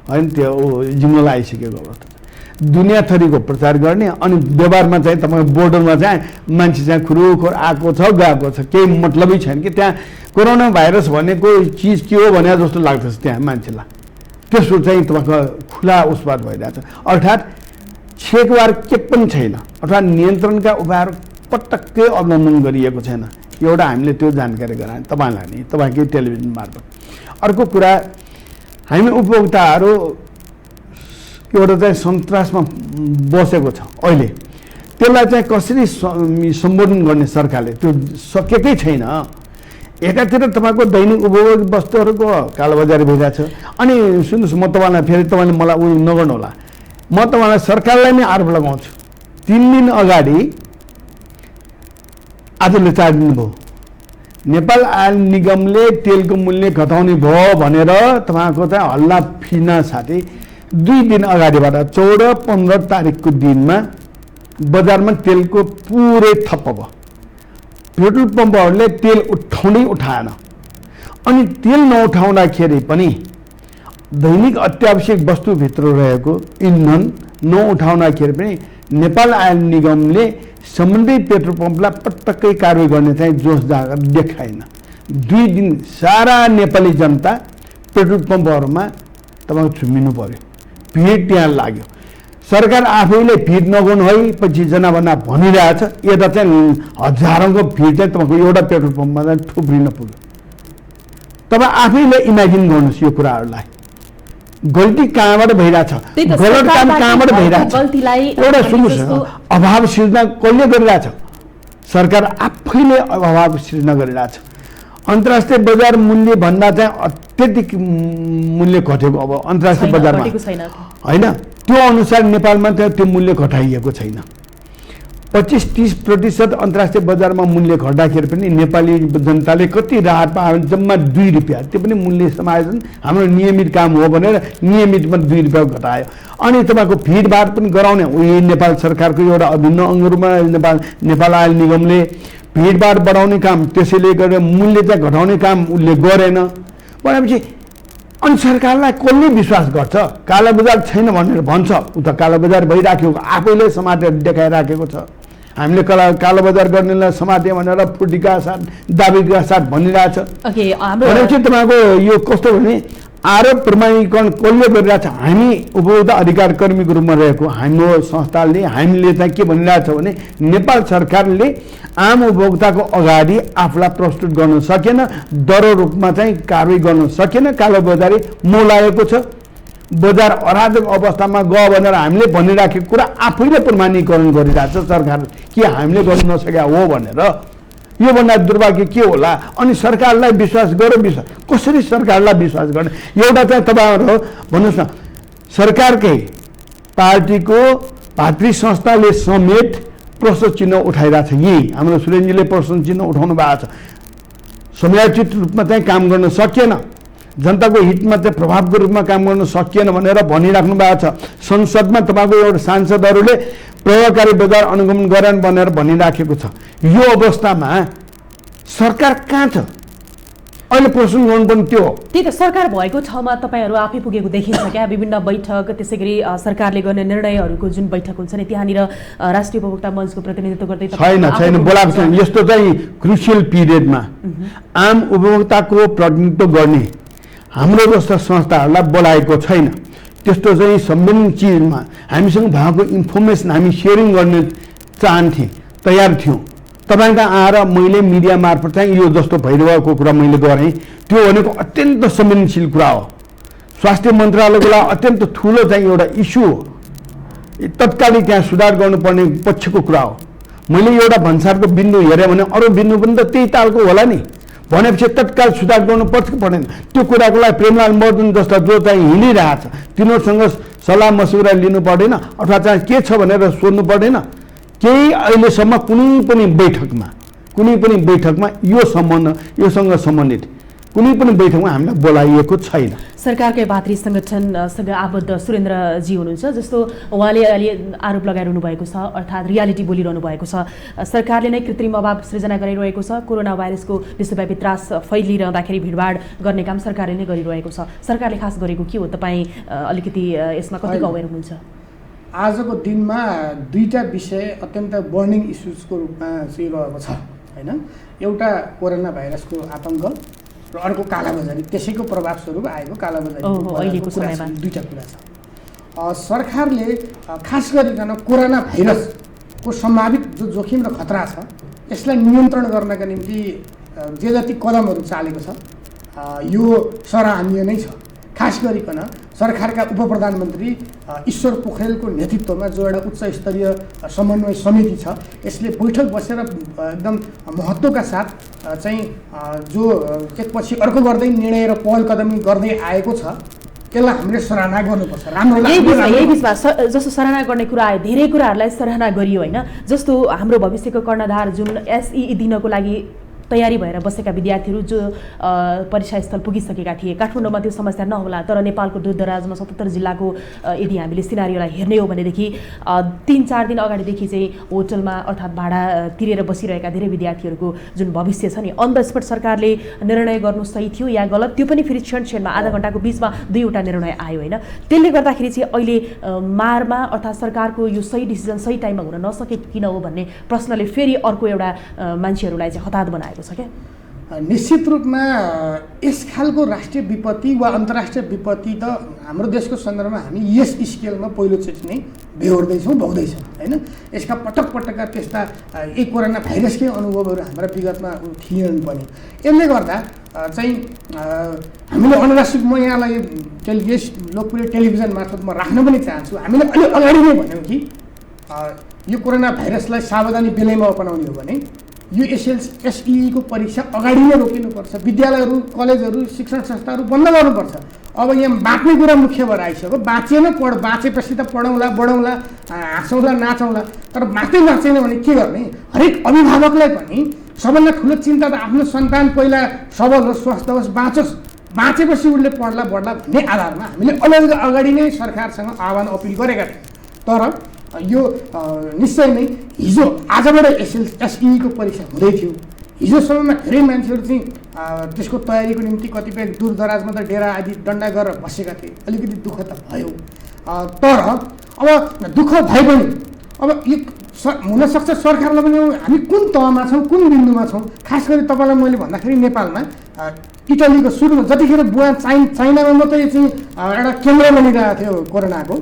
होइन? त्यो जिम्मेवारी आइसकेको अवस्था छ। दुनियाँ थरीको प्रचार गर्ने, अनि व्यवहारमा चाहिँ तपाईँको बोर्डरमा चाहिँ मान्छे चाहिँ खुरुखुर आएको छ गएको छ, केही मतलबै छैन कि त्यहाँ कोरोना भाइरस भनेको चिज के हो भने जस्तो लाग्दछ त्यहाँ मान्छेलाई। त्यसो चाहिँ तपाईँको खुला उसबाट भइरहेछ। अर्थात् छेकबार के पनि छैन, अथवा नियन्त्रणका उपायहरू पटक्कै अवलम्बन गरिएको छैन। एउटा हामीले त्यो जानकारी गरायौँ तपाईँलाई नि, तपाईँकै टेलिभिजन मार्फत। अर्को कुरा, हामी उपभोक्ताहरू एउटा चाहिँ सन्तासमा बसेको छ अहिले, त्यसलाई चाहिँ कसरी सम्बोधन गर्ने सरकारले त्यो सकेकै छैन। एकातिर तपाईँको दैनिक उपभोग वस्तुहरूको कालोबजारी भइरहेछ। अनि सुन्नुहोस्, म तपाईँलाई फेरि तपाईँले मलाई उयो नगर्नु होला, म तपाईँलाई सरकारलाई नै आरोप लगाउँछु। 3 दिन अगाडि आजले 4 दिन भयो, नेपाल आयल निगमले तेलको मूल्य घटाउने भयो भनेर तपाईँको चाहिँ हल्ला फिर्न साथै 2 दिन अगाडिबाट 14-15 तारिकको दिनमा बजारमा तेलको पुरै थप्प भयो। पेट्रोल पम्पहरूले तेल उठाएन। अनि तेल नउठाउँदाखेरि पनि दैनिक अत्यावश्यक वस्तुभित्र रहेको इन्धन नउठाउँदाखेरि पनि नेपाल आयल निगमले सम्बन्धित पेट्रोल पम्पलाई पटक्कै कारवाही गर्ने चाहिँ जोस जागर देखाएन। 2 दिन सारा नेपाली जनता पेट्रोल पम्पहरूमा तपाईँ छुम्मिनु पर्यो, भिड त्यहाँ लाग्यो। सरकार आफैले भिड नगर्नु है पछि जनाभन्दा भनिरहेछ, यता चाहिँ हजारौँको भिड चाहिँ तपाईँको एउटा पेट्रोल पम्पमा चाहिँ थुप्रिन पुग्यो। तपाईँ आफैले इमेजिन गर्नुहोस् यो कुराहरूलाई, गल्ती कहाँबाट भइरहेछ, गलत काम कहाँबाट भइरहेछ। एउटा सुन्नुहोस्, अभाव सृजना कसले गरिरहेछ? सरकार आफैले अभाव सृजना गरिरहेछ। अन्तर्राष्ट्रिय बजार मूल्य भन्दा चाहिँ अत्यधिक मूल्य घटेको अब अन्तर्राष्ट्रिय बजारमा होइन, त्यो अनुसार नेपालमा चाहिँ त्यो मूल्य घटाइएको छैन। 25-30% अन्तर्राष्ट्रिय बजारमा मूल्य घट्दाखेरि पनि नेपाली जनताले कति राहत पायो? जम्मा 2 रुपियाँ, त्यो पनि मूल्य समायोजन हाम्रो नियमित काम हो भनेर नियमितमा 2 रुपियाँ घटायो। अनि तपाईँको भिडभाड पनि गराउने उही नेपाल सरकारको एउटा अभिन्न अङ्गहरूमा नेपाल आयल निगमले भिडभाड बढाउने काम, त्यसैले गरेर मूल्य चाहिँ घटाउने काम उसले गरेन भनेपछि अनि सरकारलाई कसले विश्वास गर्छ? कालाबजार छैन भनेर भन्छ, उता कालाबजार भइराखेको आफैले समातेर देखाइराखेको छ। हामीले कालोबजार गर्नेलाई समाते भनेर फुटीका साथ दाबीका साथ भनिरहेछ। भनेपछि तपाईँको यो कस्तो भने आरोप प्रमाणीकरण कसले गरिरहेछ? हामी उपभोक्ता अधिकार कर्मीको रूपमा रहेको हाम्रो संस्थाले हामीले चाहिँ के भनिरहेछ भने नेपाल सरकारले आम उपभोक्ताको अगाडि आफूलाई प्रस्तुत गर्न सकेन, दरो रूपमा चाहिँ कारवाही गर्न सकेन, कालोबजारी मौलाएको छ। बजार अराजक अवस्थामा गयो भनेर हामीले भनिराखेको कुरा आफैले प्रमाणीकरण गरिरहेछ सरकार कि हामीले गर्न नसकेका हो भनेर। योभन्दा दुर्भाग्य के होला? अनि सरकारलाई विश्वास गर, विश्वास कसरी सरकारलाई विश्वास गर्ने? एउटा चाहिँ तपाईँहरू भन्नुहोस् न, सरकारकै पार्टीको भातृ संस्थाले समेत प्रश्न चिन्ह उठाइरहेछ। यही हाम्रो सुरेन्द्रजीले प्रश्न चिन्ह उठाउनु भएको छ। समयोचित रूपमा चाहिँ काम गर्न सकिएन, जनताको हितमा चाहिँ प्रभावको रूपमा काम गर्न सकिएन भनेर भनिराख्नु भएको छ। संसदमा तपाईँको एउटा सांसदहरूले प्रभावकारी बजार अनुगमन गराउन् भनेर भनिराखेको छ। यो अवस्थामा सरकार कहाँ छ? अहिले प्रश्न गर्नुपर्ने त्यो हो। त्यही त, सरकार भएको ठाउँमा तपाईँहरू आफै पुगेको देखिन्छ क्या? विभिन्न बैठक, त्यसै गरी सरकारले गर्ने निर्णयहरूको जुन बैठक हुन्छ नि त्यहाँनिर राष्ट्रिय उपभोक्ता मञ्चको प्रतिनिधित्व गर्दै छैन बोलाएको छैन। यस्तो चाहिँ क्रुसियल पिरियडमा आम उपभोक्ताको प्रतिनिधित्व गर्ने हाम्रो जस्ता संस्थाहरूलाई बोलाएको छैन। त्यस्तो चाहिँ संवेदनशीलमा हामीसँग भएको इन्फर्मेसन हामी सेयरिङ गर्ने चाहन्थेँ, तयार थियौँ। तपाईँका आएर मैले मिडिया मार्फत चाहिँ यो जस्तो भइरहेको कुरा मैले गरेँ, त्यो भनेको अत्यन्त संवेदनशील कुरा हो। स्वास्थ्य मन्त्रालयको लागि अत्यन्त ठुलो चाहिँ एउटा इस्यु हो, तत्कालै त्यहाँ सुधार गर्नुपर्ने पक्षको कुरा हो। मैले एउटा भन्सारको बिन्दु हेरेँ भने अरू बिन्दु पनि त त्यही तालको होला नि, भनेपछि तत्काल सुधार गर्नुपर्छ कि पर्दैन? त्यो कुराको लागि प्रेमलाल महर्जन जस्ता जो चाहिँ हिँडिरहेछ तिनीहरूसँग सल्लाह मसुरा लिनु पर्दैन, अथवा चाहिँ के छ भनेर सोध्नु पर्दैन? केही अहिलेसम्म कुनै पनि बैठकमा योसँग सम्बन्धित कुनै पनि बैठकमा हामीलाई बोलाइएको छैन। सरकारकै भातृ सङ्गठनसँग आबद्ध सुरेन्द्रजी हुनुहुन्छ, जस्तो उहाँले अहिले आरोप लगाइरहनु भएको छ, अर्थात् रियालिटी बोलिरहनु भएको छ। सरकारले नै कृत्रिम अभाव सृजना गरिरहेको छ, कोरोना भाइरसको विश्वव्यापी त्रास फैलिरहँदाखेरि भिडभाड गर्ने काम सरकारले नै गरिरहेको छ। सरकारले खास गरेको के हो? तपाईँ अलिकति यसमा कतिको अवेर हुनुहुन्छ? आजको दिनमा 2टा विषय अत्यन्त बर्निङ इस्युजको रूपमा चाहिरहेको छ होइन। एउटा कोरोना भाइरसको आतङ्क र अर्को कालाबजारी, त्यसैको प्रभावस्वरूप आएको कालाबजारी। अहिलेको समयमा 2टा कुरा छ। सरकारले खास गरिकन कोरोना भाइरसको सम्भावित जो जोखिम र खतरा छ यसलाई नियन्त्रण गर्नका निम्ति जे जति कदमहरू चालेको छ यो सराहनीय नै छ। खास गरिकन सरकारका उपप्रधानमन्त्री ईश्वर पोखरेलको नेतृत्वमा जो एउटा उच्च स्तरीय समन्वय समिति छ यसले बैठक बसेर एकदम महत्त्वका साथ चाहिँ जो एकपछि अर्को गर्दै निर्णय र पहल कदमी गर्दै आएको छ त्यसलाई हामीले सराहना गर्नुपर्छ। राम्रो यही बिचमा जस्तो सराहना गर्ने कुरा आयो, धेरै कुराहरूलाई सराहना गरियो होइन। जस्तो हाम्रो भविष्यको कर्णधार जुन एसई दिनको लागि तयारी भएर बसेका विद्यार्थीहरू जो परीक्षा स्थल पुगिसकेका थिए। काठमाडौँमा त्यो समस्या नहोला, तर नेपालको दूरदराजमा 77 जिल्लाको यदि हामीले सिनारीलाई हेर्ने हो भनेदेखि 3-4 दिन अगाडिदेखि चाहिँ होटलमा अर्थात् भाडा तिरेर बसिरहेका धेरै विद्यार्थीहरूको जुन भविष्य छ नि, अन द स्पट सरकारले निर्णय गर्नु सही थियो या गलत, त्यो पनि फेरि क्षणमा आधा घण्टाको बिचमा 2वटा निर्णय आयो होइन। त्यसले गर्दाखेरि चाहिँ अहिले मारमा अर्थात् सरकारको यो सही डिसिजन सही टाइममा हुन नसके किन हो भन्ने प्रश्नले फेरि अर्को एउटा मान्छेहरूलाई चाहिँ हताहत बनाएको छ क्या। निश्चित रूपमा यस खालको राष्ट्रिय विपत्ति वा अन्तर्राष्ट्रिय विपत्ति त हाम्रो देशको सन्दर्भमा हामी यस स्केलमा पहिलोचोटि नै बेहोर्दैछौँ, भोग्दैछौँ होइन। यसका पटक पटकका त्यस्ता यही कोरोना भाइरसकै अनुभवहरू हाम्रा विगतमा थिएनन् पनि। यसले गर्दा चाहिँ हामीले अनुराष्ट्रिय, म यहाँलाई यस लोकप्रिय टेलिभिजन मार्फत म राख्न पनि चाहन्छु, हामीले अलि अगाडि नै भन्यौँ कि यो कोरोना भाइरसलाई सावधानी बेलैमा अपनाउने हो भने यो एसइईको परीक्षा अगाडि नै रोकिनुपर्छ। विद्यालयहरू, कलेजहरू, शिक्षण संस्थाहरू बन्द गर्नुपर्छ। अब यहाँ बाँच्ने कुरा मुख्य भएर आइसक्यो। बाँचेन बाँचेपछि त पढौँला, बढौँला, हाँसौँला, नाचौँला, तर बाँचेन भने के गर्ने? हरेक अभिभावकलाई पनि सबभन्दा ठुलो चिन्ता त आफ्नो सन्तान पहिला सबल होस्, स्वस्थ होस्, बाँचोस्, बाँचेपछि उसले पढ्ला बढ्ला भन्ने आधारमा हामीले अलग अगाडि नै सरकारसँग आह्वान अपिल गरेका थियौँ। तर यो निश्चय नै हिजो आजबाट एसइईको परीक्षा हुँदै थियो। हिजोसम्ममा धेरै मान्छेहरू चाहिँ त्यसको तयारीको निम्ति कतिपय दूरदराजमा त डेरा आदि डन्डा गरेर बसेका थिए। अलिकति दुःख त भयो, तर अब दुःख भए पनि अब यो हुनसक्छ सरकारलाई पनि हामी कुन तहमा छौँ, कुन बिन्दुमा छौँ। खास गरी तपाईँलाई मैले भन्दाखेरि नेपालमा इटालीको सुरुमा जतिखेर चाइनामा मात्रै चाहिँ एउटा केन्द्र बनिरहेको थियो कोरोनाको,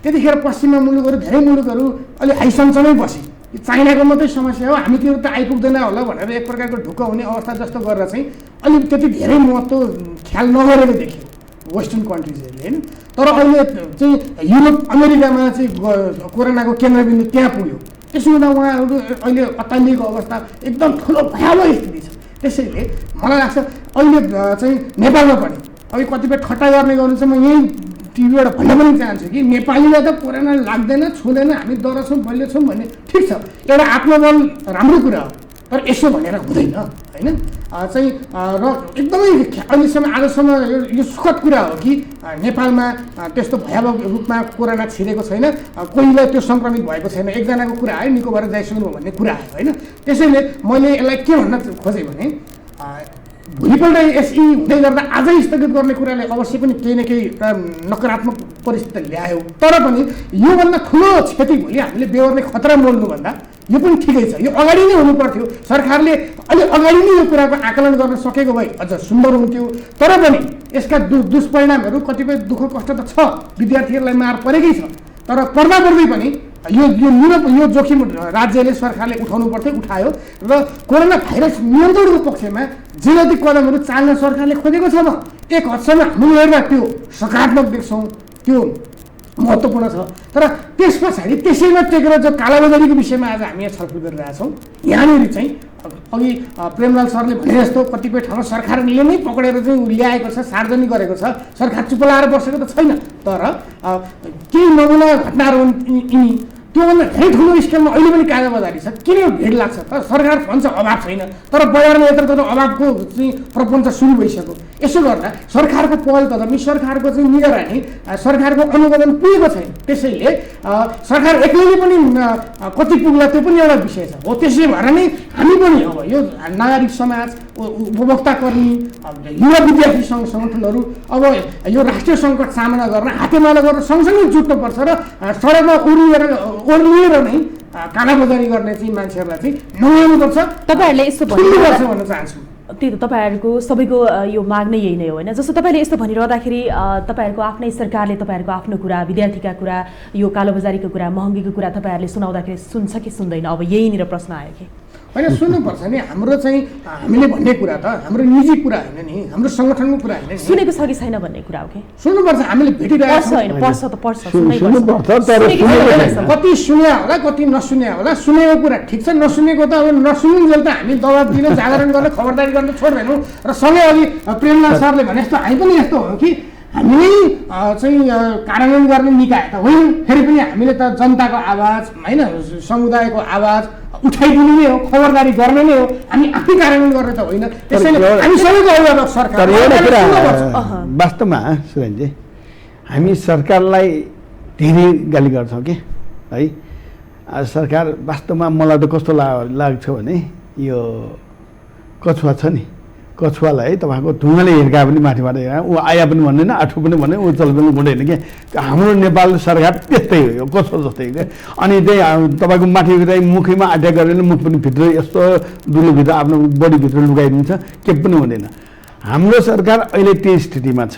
त्यतिखेर पश्चिमा मुलुकहरू, धेरै मुलुकहरू अलि हाइसँगसँगै बसे। चाइनाको मात्रै समस्या हो, हामीतिर त आइपुग्दैन होला भनेर एक प्रकारको ढुक्क हुने अवस्था जस्तो गरेर चाहिँ अलिक त्यति धेरै महत्त्व ख्याल नगरेको देखियो वेस्टर्न कन्ट्रिजहरूले होइन। तर अहिले चाहिँ युरोप, अमेरिकामा चाहिँ कोरोनाको केन्द्रबिन्दु त्यहाँ पुग्यो। त्यसो हुँदा उहाँहरू अहिले अत्तालिएको अवस्था एकदम ठुलो भयावह स्थिति छ। त्यसैले मलाई लाग्छ अहिले चाहिँ नेपालमा पनि अब कतिपय ठट्टा गर्ने गर्नु चाहिँ म यही टिभीबाट भन्न पनि चाहन्छु कि नेपालीलाई त कोरोना लाग्दैन, छुँदैन, हामी डर छौँ, बलियो छौँ भन्ने ठिक छ, एउटा आत्मबल राम्रो कुरा हो, तर यसो भनेर हुँदैन होइन। चाहिँ र एकदमै अहिलेसम्म आजसम्म यो सुखद कुरा हो कि नेपालमा त्यस्तो भयावह रूपमा कोरोना छिरेको छैन, कोहीलाई त्यो सङ्क्रमित भएको छैन। एकजनाको कुरा आयो, निको भएर जाइसक्नु भन्ने कुरा आयो होइन। त्यसैले मैले यसलाई के भन्न खोजेँ भने भोलिपल्ट एसई हुँदै गर्दा आजै स्थगित गर्ने कुराले अवश्य पनि केही न केही नकारात्मक परिस्थिति ल्यायो। तर पनि योभन्दा ठुलो क्षति भोलि हामीले बेहोर्ने खतरा मोल्नुभन्दा यो पनि ठिकै छ। यो अगाडि नै हुनु पर्थ्यो। सरकारले अलि अगाडि नै यो कुराको आकलन गर्न सकेको भए अझ सुन्दर हुन्थ्यो। तर पनि यसका दुष्परिणामहरू, कतिपय दुःख कष्ट त छ, विद्यार्थीहरूलाई मार परेकै छ। तर पर्दा पर्दै पनि यो जोखिम राज्यले, सरकारले उठाउनु पर्थ्यो, उठायो। र कोरोना भाइरस नियन्त्रणको पक्षमा जे जति कदमहरू चाल्न सरकारले खोजेको छ, एक हदसम्म हामीले हेर्दा त्यो सकारात्मक देख्छौँ, त्यो महत्त्वपूर्ण छ। तर त्यस पछाडि त्यसैमा टेकेर जो कालाबजारीको विषयमा आज हामी यहाँ छलफल गरिरहेछौँ, यहाँनिर चाहिँ अघि प्रेमलाल सरले भने जस्तो कतिपय ठाउँमा सरकारले नै पक्रेर चाहिँ ल्याएको छ, सार्वजनिक गरेको छ, सरकार चुप लाएर बसेको त छैन। तर केही नमुना घटनाहरू यिनी त्योभन्दा धेरै ठुलो स्केलमा अहिले पनि कालाबजारी छ। किन यो भिड लाग्छ? तर सरकार भन्छ अभाव छैन, तर बजारमा यत्र अभावको चाहिँ प्रपञ्च सुरु भइसक्यो। यसो गर्दा सरकारको पहल कदमी, सरकारको चाहिँ निगरानी, सरकारको अनुमोदन पुगेको छैन। त्यसैले सरकार एक्लैले पनि कति पुग्ला त्यो पनि एउटा विषय छ। हो त्यसै भएर नै हामी पनि अब यो नागरिक समाज, उपभोक्ता कर्मी, युवा विद्यार्थी सङ्घ सङ्गठनहरू अब यो राष्ट्रिय सङ्कट सामना गर्न हातेमालो गरेर सँगसँगै जुट्नुपर्छ र सडकमा ओर्लिएर नै कालाबजारी गर्ने चाहिँ मान्छेहरूलाई चाहिँ नहुनुपर्छ। तपाईँहरूले यस्तो भन्न चाहन्छु। त्यही त तपाईँहरूको सबैको यो माग नै यही नै हो होइन। जस्तो तपाईँले यस्तो भनिरहँदाखेरि तपाईँहरूको आफ्नै सरकारले तपाईँहरूको आफ्नो कुरा, विद्यार्थीका कुरा, यो कालोबजारीको कुरा, महँगीको कुरा तपाईँहरूले सुनाउँदाखेरि सुन्छ कि सुन्दैन? अब यहीँनिर प्रश्न आयो कि होइन? सुन्नुपर्छ नि। हाम्रो चाहिँ हामीले भन्ने कुरा त हाम्रो निजी कुरा होइन नि, हाम्रो सङ्गठनको कुरा होइन। सुनेको छ कि छैन भन्ने कुरा हो कि? सुन्नुपर्छ। हामीले भेटिरहेको छैन, पढ्छ त पढ्छ, कति सुन्या होला, कति नसुन्या होला। सुनेको कुरा ठिक छ, नसुनेको त अब नसुनिन्जेल त हामी दबाब दिन, जागरण गर्न, खबरदारी गर्न छोड्दैनौँ। र सँगै अघि प्रेमलाल सरले भने जस्तो हामी पनि यस्तो हो कि हामी चाहिँ कार्यान्वयन गर्ने निकाय त होइन, फेरि पनि हामीले त जनताको आवाज होइन, समुदायको आवाज उठाइदिनु नै हो, खबरदारी गर्ने नै हो, हामी आफै कार्यान्वयन गर्ने त होइन। त्यसैले हामी सबैको अभिभावक सरकार। तर एउटा कुरा वास्तवमा सुरेनजी, हामी सरकारलाई धेरै गाली गर्छौँ कि है। सरकार वास्तवमा मलाई त कस्तो लाग्छ भने यो कछुवा छ नि, कछुवालाई तपाईँको ढुङ्गाले हिर्काए पनि माथिबाट ऊ आया पनि भन्दैन, आठो पनि भन्दैन, ऊ चल पनि हुँदैन कि। हाम्रो नेपाल सरकार त्यस्तै हो, यो कछुवा जस्तै क्या। अनि त्यही तपाईँको माथि मुखैमा अट्याक गरेर मुख पनि भित्र यस्तो दुलोभित्र आफ्नो बडीभित्र लुगाइदिन्छ, के पनि हुँदैन। हाम्रो सरकार अहिले त्यही स्थितिमा छ,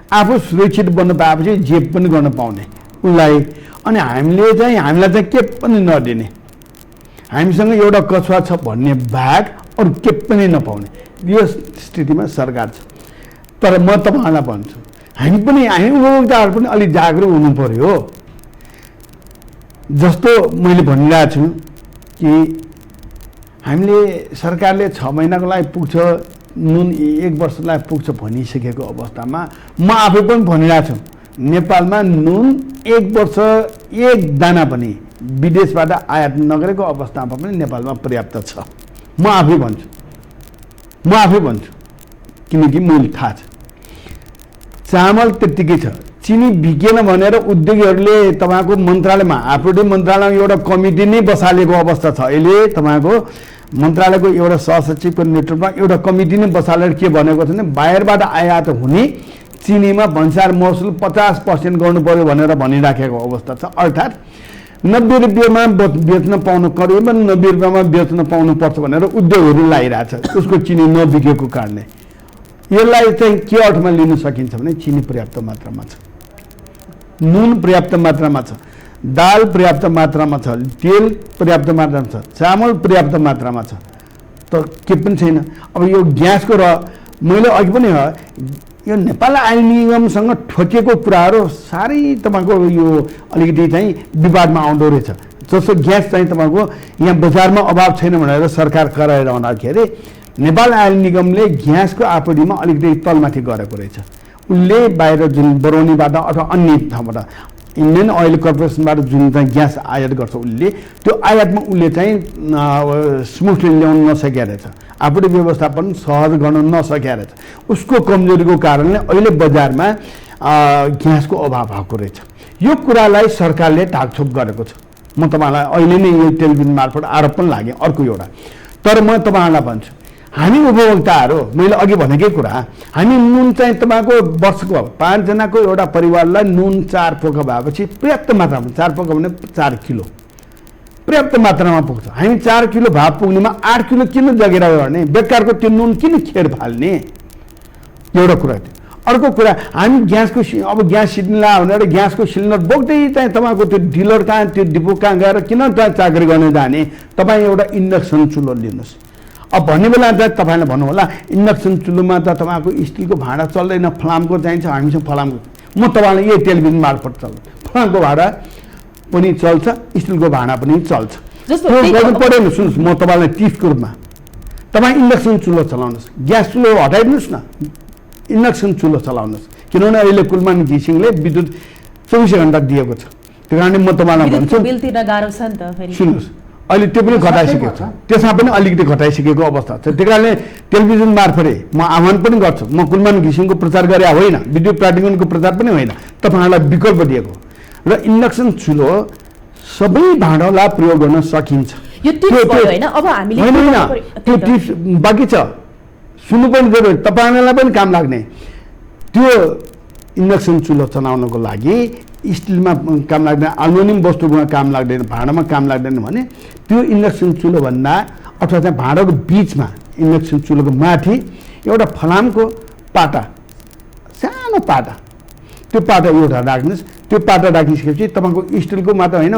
आफू सुरक्षित बन्न पाएपछि जे पनि गर्न पाउने उसलाई। अनि हामीलाई चाहिँ के पनि नदिने, हामीसँग एउटा कछुवा छ भन्ने बाहेक अरू के पनि नपाउने यो स्थितिमा सरकार छ। तर म तपाईँहरूलाई भन्छु, हामी उपभोक्ताहरू पनि अलिक जागरुक हुनु पर्यो। जस्तो मैले भनिरहेको छु कि हामीले सरकारले 6 महिनाको लागि पुग्छ, नुन 1 वर्षलाई पुग्छ भनिसकेको अवस्थामा म आफै पनि भनिरहेको छु, नेपालमा नुन 1 वर्ष 1 दाना पनि विदेशबाट आयात नगरेको अवस्थामा पनि नेपालमा पर्याप्त छ। म आफै भन्छु किनकि मैले थाहा छ। चामल त्यत्तिकै छ, चिनी बिकेन भनेर उद्योगीहरूले तपाईँको मन्त्रालयमा, आपूर्ति मन्त्रालयमा एउटा कमिटी नै बसालेको अवस्था छ अहिले। तपाईँको मन्त्रालयको एउटा सहसचिवको नेतृत्वमा एउटा कमिटी नै बसालेर के भनेको छ भने बाहिरबाट आयात हुने चिनीमा भन्सार महसुल 50% गर्नु पर्यो भनेर भनिराखेको अवस्था छ। अर्थात् 90 रुपियाँमा बेच्न पाउनु, करिबन 90 रुपियाँमा बेच्न पाउनुपर्छ भनेर उद्योगहरू लागिरहेछ उसको चिनी नबिकेको कारणले। यसलाई चाहिँ के अर्थमा लिन सकिन्छ भने चिनी पर्याप्त मात्रामा छ, नुन पर्याप्त मात्रामा छ, दाल पर्याप्त मात्रामा छ, तेल पर्याप्त मात्रामा छ, चामल पर्याप्त मात्रामा छ, तर के पनि छैन। अब यो ग्यासको मैले अघि पनि यो नेपाल आयल निगमसँग ठोकेको कुराहरू साह्रै तपाईँको यो अलिकति चाहिँ विवादमा आउँदो रहेछ। जस्तो ग्यास चाहिँ तपाईँको यहाँ बजारमा अभाव छैन भनेर सरकार कराएर आउँदाखेरि नेपाल आयल निगमले ग्यासको आपूर्तिमा अलिकति तलमाथि गरेको रहेछ। उसले बाहिर जुन बरौनीबाट अथवा अन्य ठाउँबाट इन्डियन ओइल कर्पोरेसनबाट जुन चाहिँ ग्यास आयात गर्छ उसले, त्यो आयातमा उसले चाहिँ स्मुथली ल्याउन नसकेको रहेछ, आपूर्ति व्यवस्थापन सहज गर्न नसकेको रहेछ। उसको कमजोरीको कारणले अहिले बजारमा ग्यासको अभाव भएको रहेछ। यो कुरालाई सरकारले ढाकछोप गरेको छ। म तपाईँलाई अहिले नै यो टेलिभिजन मार्फत आरोप पनि लाग्यो अर्को एउटा। तर म तपाईँहरूलाई भन्छु, हामी उपभोक्ताहरू, मैले अघि भनेकै कुरा, हामी नुन चाहिँ तपाईँको वर्षको 5 जनाको एउटा परिवारलाई नुन 4 पोका भएपछि पर्याप्त मात्रामा, 4 पोका भने 4 किलो पर्याप्त मात्रामा पुग्छ। हामी 4 किलो भाव पुग्नेमा 8 किलो किन जगेर गर्ने, बेकारको त्यो नुन किन खेर फाल्ने, एउटा कुरा थियो। अर्को कुरा, हामी ग्यासको अब ग्यास सिलिन्डर भनेर ग्यासको सिलिन्डर बोक्दै चाहिँ तपाईँको त्यो डिलर कहाँ, त्यो डिपो कहाँ गएर किन त्यहाँ चाकरी गर्न जाने, तपाईँ एउटा इन्डक्सन चुलो लिनुहोस्। अब भन्ने बेला त तपाईँलाई भन्नु होला इन्डक्सन चुलोमा त तपाईँको स्टिलको भाँडा चल्दैन, फलामको चाहिन्छ, हामीसँग फलामको। म तपाईँलाई यही टेलिभिजन मार्फत चल्छ, फलामको भाँडा पनि चल्छ, स्टिलको भाँडा पनि चल्छ। गर्नु पऱ्यो नि। सुन्नुहोस्, म तपाईँलाई टिप्सको रूपमा, तपाईँ इन्डक्सन चुलो चलाउनुहोस्, ग्यास चुलो हटाइदिनुहोस् न, इन्डक्सन चुलो चलाउनुहोस्। किनभने अहिले कुलमान घिसिङले विद्युत 24 घण्टा दिएको छ। त्यो कारणले म तपाईँलाई भन्छु, सुन्नुहोस्, अहिले त्यो पनि घटाइसकेको छ, त्यसमा पनि अलिकति घटाइसकेको अवस्था छ। त्यही कारणले टेलिभिजन मार्फतले म आह्वान पनि गर्छु, म कुलमान घिसिङको प्रचार गरे होइन, विद्युत प्राधिकरणको प्रचार पनि होइन, तपाईँहरूलाई विकल्प दिएको र इन्डक्सन चुलो सबै भाँडालाई प्रयोग गर्न सकिन्छ। यो टिप्स भयो हैन, अब हामीले त्यो टिप्स बाँकी छ, सुन्नु पनि जरुरी, तपाईँहरूलाई पनि काम लाग्ने। त्यो इन्डक्सन चुलो चलाउनको लागि स्टिलमा काम लाग्दैन, एल्युमिनियम वस्तुमा काम लाग्दैन, भाँडामा काम लाग्दैन भने त्यो इन्डक्सन चुलो भन्दा अथवा चाहिँ भाँडाको बिचमा इन्डक्सन चुलोको माथि एउटा फलामको पाटा, सानो पाटा, त्यो पाटा एउटा राख्नुहोस्। त्यो पाटा राखिसकेपछि तपाईँको स्टिलको मात्र होइन,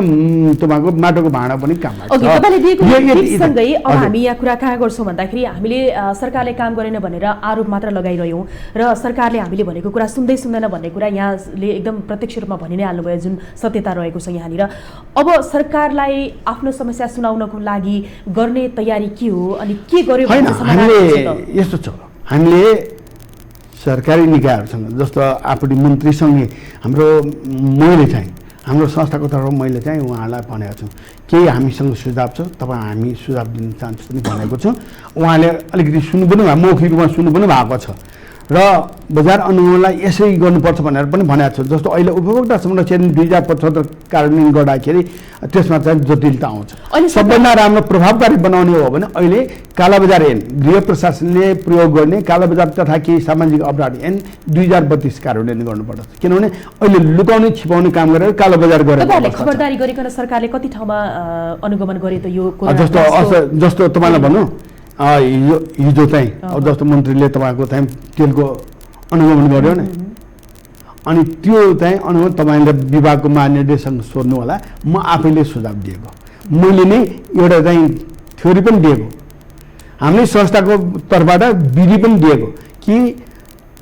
तपाईँको माटोको भाँडा पनि काम लाग्छ। तपाईँले दिएको टिप्ससँगै अब हामी यहाँ कुरा कहाँ गर्छौँ भन्दाखेरि हामीले सरकारले काम गरेन भनेर आरोप मात्र लगाइरह्यौँ र सरकारले हामीले भनेको कुरा सुन्दैन भन्ने कुरा यहाँले एकदम प्रत्यक्ष रूपमा भनि नै हाल्नुभयो, जुन सत्यता रहेको छ यहाँनिर। अब सरकारलाई आफ्नो समस्या सुनाउनको लागि गर्ने तयारी के हो अनि के गर्यो? हामीले यस्तो छ, हामीले सरकारी निकायहरूसँग जस्तो आपूर्ति मन्त्रीसँगै मैले चाहिँ हाम्रो संस्थाको तर्फबाट मैले चाहिँ उहाँलाई भनेको छु केही हामीसँग सुझाव छ तपाईँ हामी सुझाव दिन चाहन्छु पनि भनेको छु। उहाँले अलिकति सुन्नु पनि मौखिक रूपमा सुन्नु पनि भएको छ र बजार अनुगमनलाई यसै गर्नुपर्छ भनेर पनि भनेको छु। जस्तो अहिले उपभोक्ता संरक्षण 2075 कार्यान्वयन गर्दाखेरि त्यसमा चाहिँ जटिलता आउँछ। सबभन्दा राम्रो प्रभावकारी बनाउने हो भने अहिले कालाबजार ऐन गृह प्रशासनले प्रयोग गर्ने कालाबजार तथा केही सामाजिक अपराध ऐन 2032 कार्यान्वयन गर्नुपर्छ। किनभने अहिले लुकाउने छिपाउने काम गरेर कालाबजार गरेर खबरदारी गरिकन सरकारले कति ठाउँमा अनुगमन गरे त यो जस्तो तपाईँलाई भन्नु हिजो चाहिँ जस्तो मन्त्रीले तपाईँको चाहिँ तेलको अनुगमन गर्यो नि अनि त्यो चाहिँ अनुगमन तपाईँले विभागको महानिर्देशक सोध्नु होला। म आफैले सुझाव दिएको मैले नै एउटा चाहिँ थ्योरी पनि दिएको हामीले संस्थाको तर्फबाट विधि पनि दिएको कि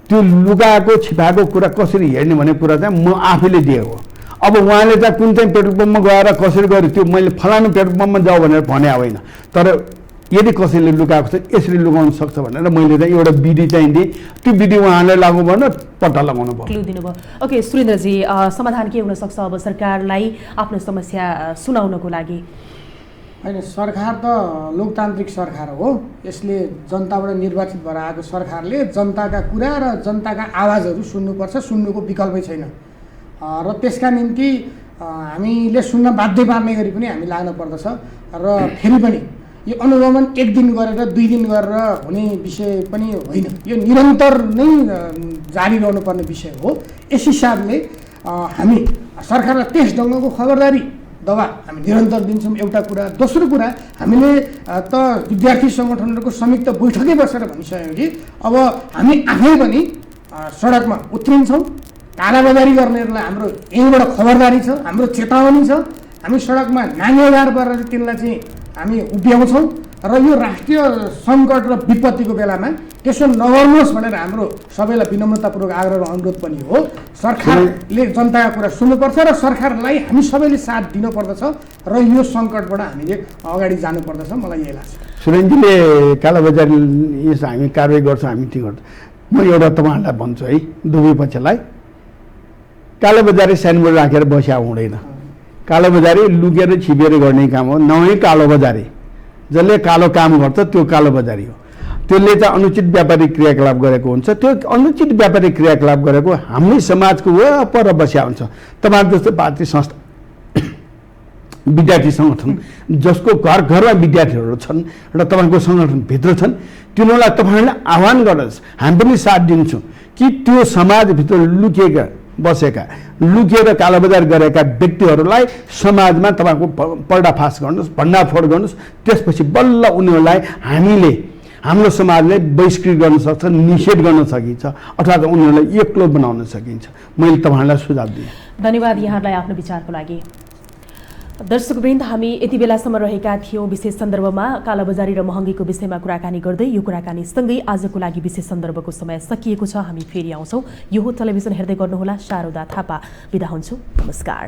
त्यो लुकाएको छिपाएको कुरा कसरी हेर्ने भन्ने कुरा चाहिँ म आफैले दिएको। अब उहाँले चाहिँ कुन चाहिँ पेट्रोल पम्पमा गएर कसरी गर्यो त्यो मैले फलानु पेट्रोल पम्पमा जाऊ भनेर भने होइन तर यदि कसैले लुकाएको छ यसरी लुकाउन सक्छ भनेर मैले चाहिँ एउटा विधि चाहिँ दिएँ। त्यो विधि उहाँलाई लागू गर्न पत्ता लगाउनु भयो क्लु दिनुभयो। ओके सुरेन्द्रजी समाधान के हुनसक्छ अब सरकारलाई आफ्नो समस्या सुनाउनको लागि? होइन सरकार त लोकतान्त्रिक सरकार हो। यसले जनताबाट निर्वाचित भएर आएको सरकारले जनताका कुरा र जनताका आवाजहरू सुन्नुपर्छ। सुन्नुको विकल्पै छैन र त्यसका निम्ति हामीले सुन्न बाध्य पार्ने गरी पनि हामी लाग्न पर्दछ। र फेरि पनि यो अनुगमन एक दिन गरेर 2 दिन गरेर हुने विषय पनि होइन, यो निरन्तर नै जारी रहनुपर्ने विषय हो। यस हिसाबले हामी सरकारलाई त्यस ढङ्गको खबरदारी दबाब हामी निरन्तर दिन्छौँ एउटा कुरा। दोस्रो कुरा हामीले त विद्यार्थी सङ्गठनहरूको संयुक्त बैठकै बसेर भनिसक्यौँ कि अब हामी आफै पनि सडकमा उत्रिन्छौँ। कालाबजारी गर्नेहरूलाई हाम्रो यहीँबाट खबरदारी छ, हाम्रो चेतावनी छ। हामी सडकमा नाङ्गेगार गरेर तिनलाई चाहिँ हामी उभ्याउँछौँ र यो राष्ट्रिय सङ्कट र विपत्तिको बेलामा त्यसो नगर्नुहोस् भनेर हाम्रो सबैलाई विनम्रतापूर्वक आग्रह र अनुरोध पनि हो। सरकारले जनताका कुरा सुन्नुपर्छ र सरकारलाई हामी सबैले साथ दिनुपर्दछ र यो सङ्कटबाट हामीले अगाडि जानुपर्दछ। मलाई यही लाग्छ। सुरेन्द्रजीले कालाबजारी यस हामी कारवाही गर्छौँ हामी ती गर्छौँ। म एउटा तपाईँहरूलाई भन्छु है दुवै पक्षलाई कालोबजारी साइनबोर्ड राखेर बस्या हुँदैन। कालोबजारी लुकेर छिपेर गर्ने काम हो, नभए कालोबजारी जसले कालो काम गर्छ त्यो कालोबजारी हो। त्यसले चाहिँ अनुचित व्यापारिक क्रियाकलाप गरेको हुन्छ। त्यो अनुचित व्यापारिक क्रियाकलाप गरेको हाम्रै समाजको वरपर बस्या हुन्छ। तपाईँहरू जस्तो पार्टी संस्था विद्यार्थी सङ्गठन जसको घर घरमा विद्यार्थीहरू छन् र तपाईँको सङ्गठनभित्र छन् तिनीहरूलाई तपाईँहरूले आह्वान गर्नुहोस्। हामी पनि साथ दिन्छौँ कि त्यो समाजभित्र लुकेर कालोबजार गरेका व्यक्तिहरूलाई समाजमा तपाईँको पर्दाफास गर्नुहोस्, भण्डाफोड गर्नुहोस्। त्यसपछि बल्ल उनीहरूलाई हाम्रो समाजले बहिष्कृत गर्न सक्छ, निषेध गर्न सकिन्छ अथवा उनीहरूलाई एक्लो बनाउन सकिन्छ। मैले तपाईँहरूलाई सुझाव दिएँ। धन्यवाद यहाँलाई आफ्नो विचारको लागि। दर्शकवृन्द हामी यति बेलासम्म रहेका थियौँ विशेष सन्दर्भमा कालाबजारी र महँगीको विषयमा कुराकानी गर्दै। यो कुराकानीसँगै आजको लागि विशेष सन्दर्भको समय सकिएको छ। हामी फेरि आउँछौँ। यो हो टेलिभिजन हेर्दै गर्नुहोला। शारदा थापा बिदा हुन्छु। नमस्कार।